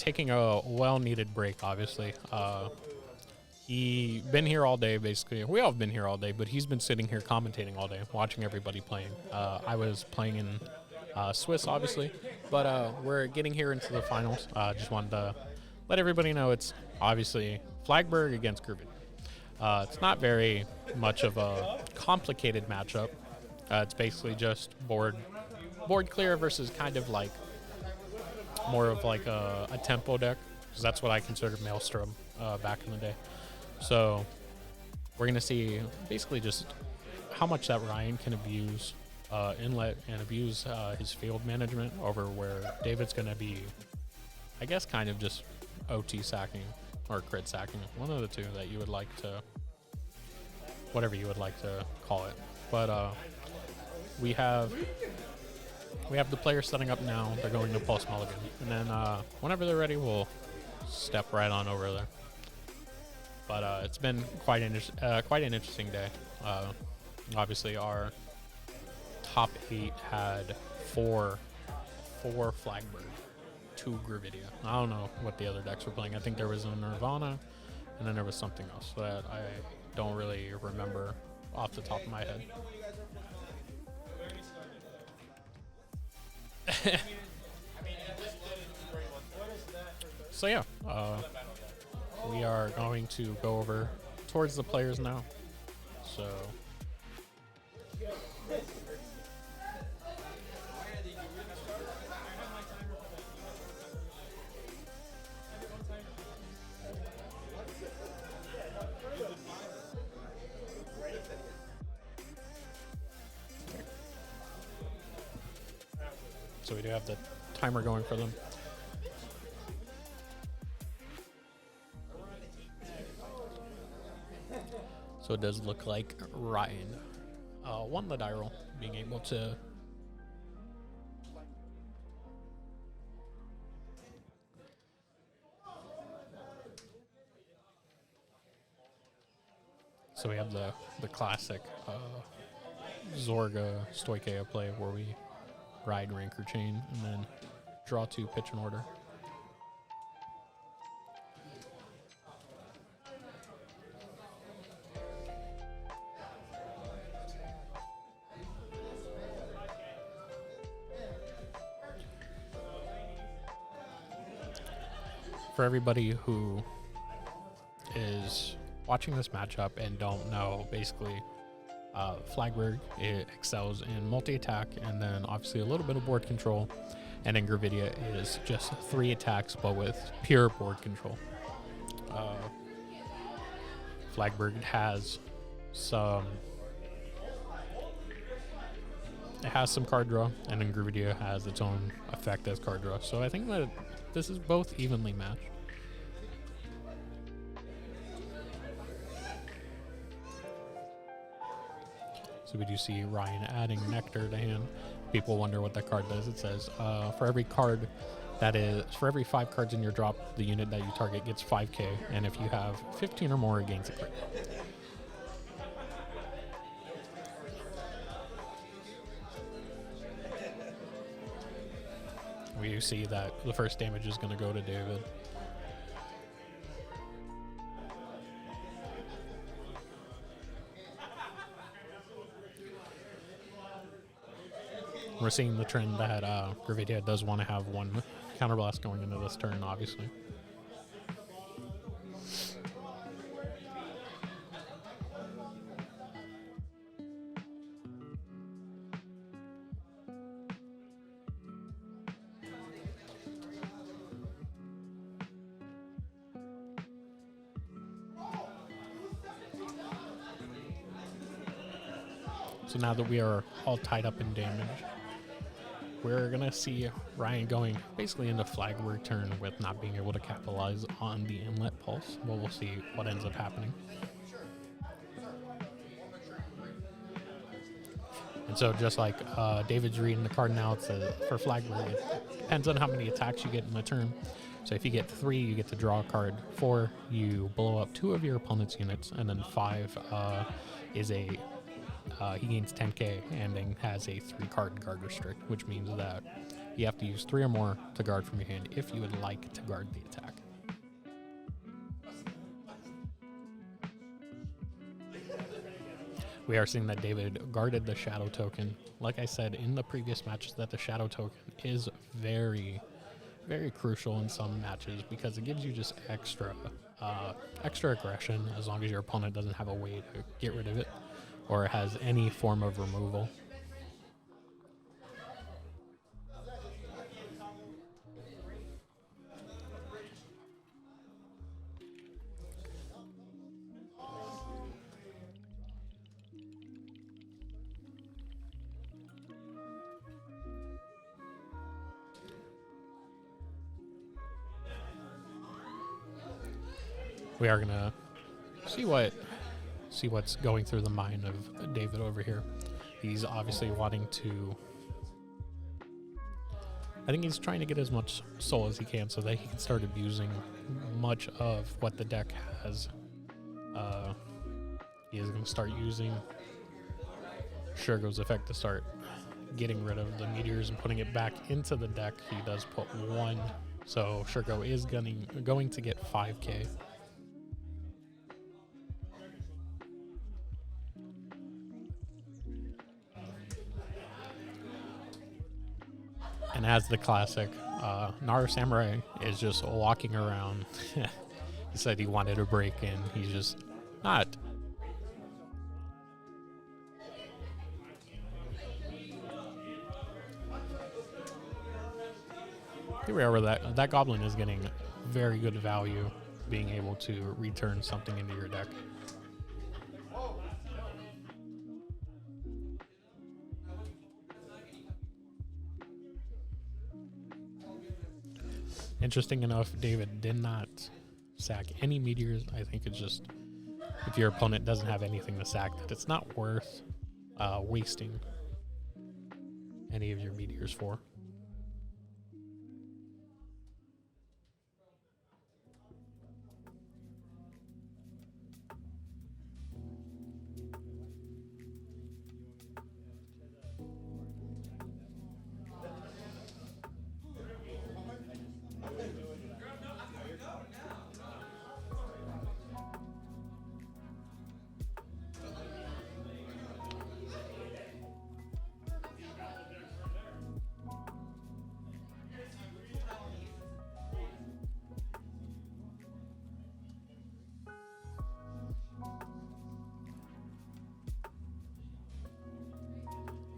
taking a well-needed break, obviously. He been here all day, basically. We all have been here all day, but he's been sitting here commentating all day, watching everybody playing. I was playing in Swiss, obviously, but we're getting here into the finals. Just wanted to let everybody know it's obviously Flagberg against Gruvin. It's not very much of a complicated matchup. It's basically just board clear versus kind of like more of like a tempo deck, because that's what I considered Maelstrom back in the day. So we're going to see basically just how much that Ryan can abuse inlet and abuse his field management over where David's going to be, I guess, kind of just OT sacking or crit sacking. One of the two that you would like to, whatever you would like to call it. But we have the players setting up now. They're going to Pulse Mulligan. And then whenever they're ready, we'll step right on over there. But it's been quite an interesting day. Obviously, our top 8 had four Flagberg, 2 Gravidia. I don't know what the other decks were playing. I think there was a Nirvana, and then there was something else that I don't really remember off the top of my head. So yeah, we are going to go over towards the players now. So we do have the timer going for them. So it does look like Ryan won the die roll, being able to so we have the classic Zorga Stoichea play where we ride Ranker Chain and then draw 2, pitch an order. For everybody who is watching this matchup and don't know, basically, Flagberg excels in multi-attack and then obviously a little bit of board control, and then Gravidia is just 3 attacks but with pure board control. Flagberg has some card draw, and then Gravidia has its own effect as card draw. So I think that this is both evenly matched. So we do see Ryan adding Nectar to hand. People wonder what that card does. It says for every 5 cards in your drop, the unit that you target gets 5k, and if you have 15 or more, it gains a crit. We see that the first damage is going to go to David. We're seeing the trend that Gravidia does want to have 1 counterblast going into this turn, obviously. So now that we are all tied up in damage, we're going to see Ryan going basically into Flagberg turn with not being able to capitalize on the inlet pulse. Well, we'll see what ends up happening. And so just like David's reading the card now, it says for Flagberg, it depends on how many attacks you get in the turn. So if you get 3, you get to draw a card. 4, you blow up 2 of your opponent's units. And then 5 is he gains 10k and then has a 3-card guard restrict, which means that You have to use 3 or more to guard from your hand if you would like to guard the attack. We are seeing that David guarded the shadow token. Like I said in the previous matches, that the shadow token is very, very crucial in some matches because it gives you just extra aggression as long as your opponent doesn't have a way to get rid of it or has any form of removal. We are gonna see what's going through the mind of David over here. He's obviously wanting to. I think he's trying to get as much soul as he can so that he can start abusing much of what the deck has. He is going to start using Shergo's effect to start getting rid of the meteors and putting it back into the deck. He does put 1, so Shergo is going to get 5k. And as the classic, Nara Samurai is just walking around. He said he wanted a break, and he's just not. Here we are where that goblin is getting very good value, being able to return something into your deck. Interesting enough, David did not sack any meteors. I think it's just if your opponent doesn't have anything to sack, that it's not worth wasting any of your meteors for.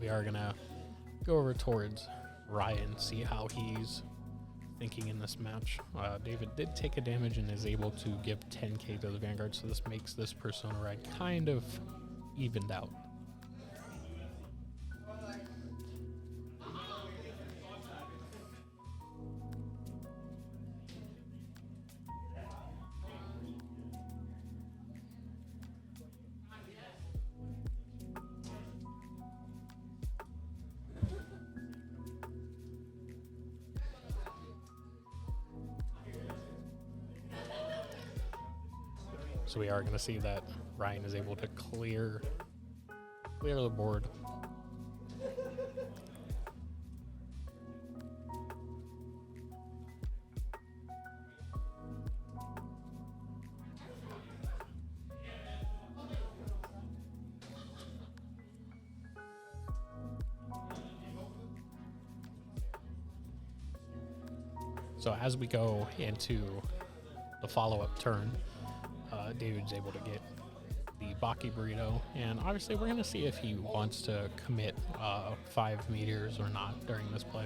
We are going to go over towards Ryan, see how he's thinking in this match. David did take a damage and is able to give 10k to the Vanguard, so this makes this Persona ride kind of evened out. So we are going to see that Ryan is able to clear the board. So as we go into the follow-up turn, David's able to get the Baki burrito, and obviously we're going to see if he wants to commit 5 meteors or not during this play.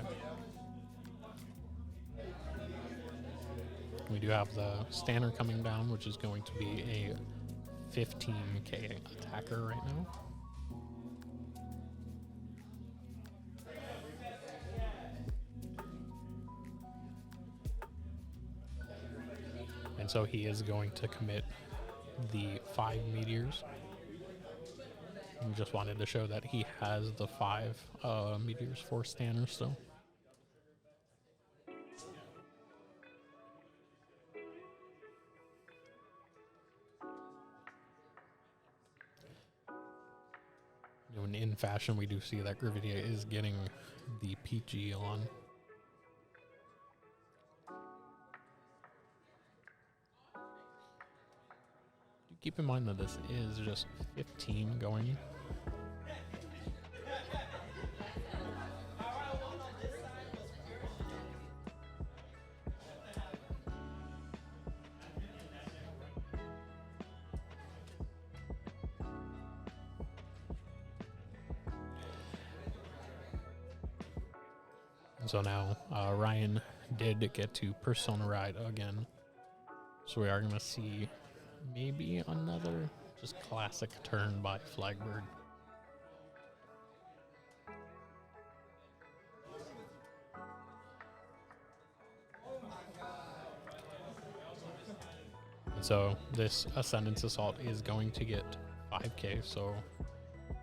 We do have the Stanner coming down, which is going to be a 15k attacker right now. And so he is going to commit the 5 meteors. I just wanted to show that he has the 5 meteors for Stanner still. And in fashion, we do see that Gravidia is getting the PG on. Keep in mind that this is just 15 going. So now Ryan did get to Persona Ride again. So we are going to see maybe another just classic turn by Flagbird. So this Ascendance Assault is going to get 5k. So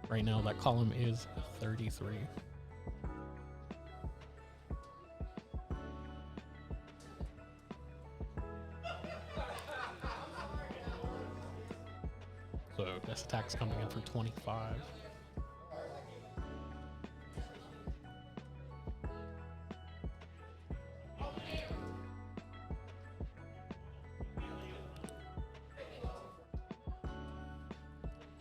right now that column is 33. So this attack's coming in for 25.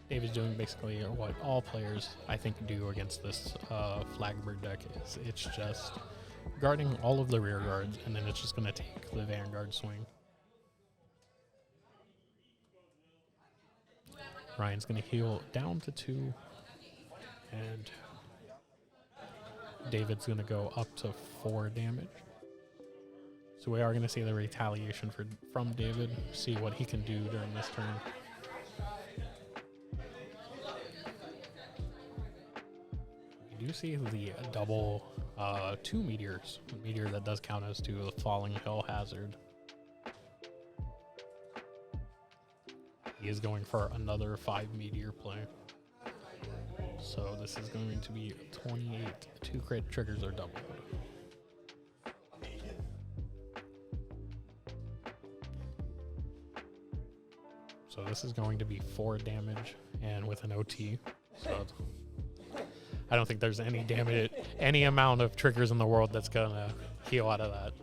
David's doing basically what all players, I think, do against this Flagbird deck. It's just guarding all of the rear guards, and then it's just going to take the Vanguard swing. Ryan's going to heal down to 2, and David's going to go up to 4 damage. So we are going to see the retaliation from David, see what he can do during this turn. We do see the double 2 meteors, a meteor that does count as 2, the Falling Hell Hazard. He is going for another 5 meteor play. So this is going to be 28. 2 crit triggers are doubled. So this is going to be 4 damage and with an OT. So I don't think there's any damage, any amount of triggers in the world that's gonna heal out of that.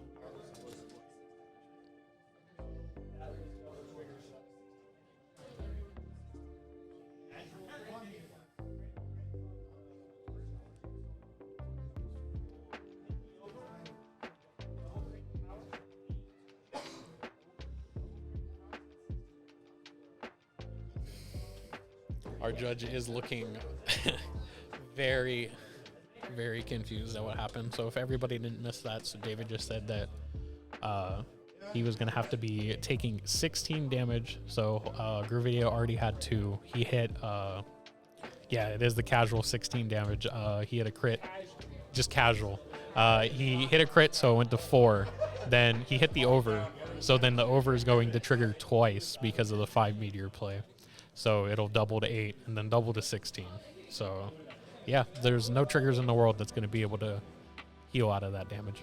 Our judge is looking very, very confused at what happened. So if everybody didn't miss that, so David just said that he was going to have to be taking 16 damage. So Groovidio already had 2. He hit, yeah, it is the casual 16 damage. He hit a crit, just casual. He hit a crit, so it went to 4. Then he hit the over. So then the over is going to trigger twice because of the 5 meteor play. So it'll double to 8 and then double to 16. So yeah, there's no triggers in the world that's going to be able to heal out of that damage.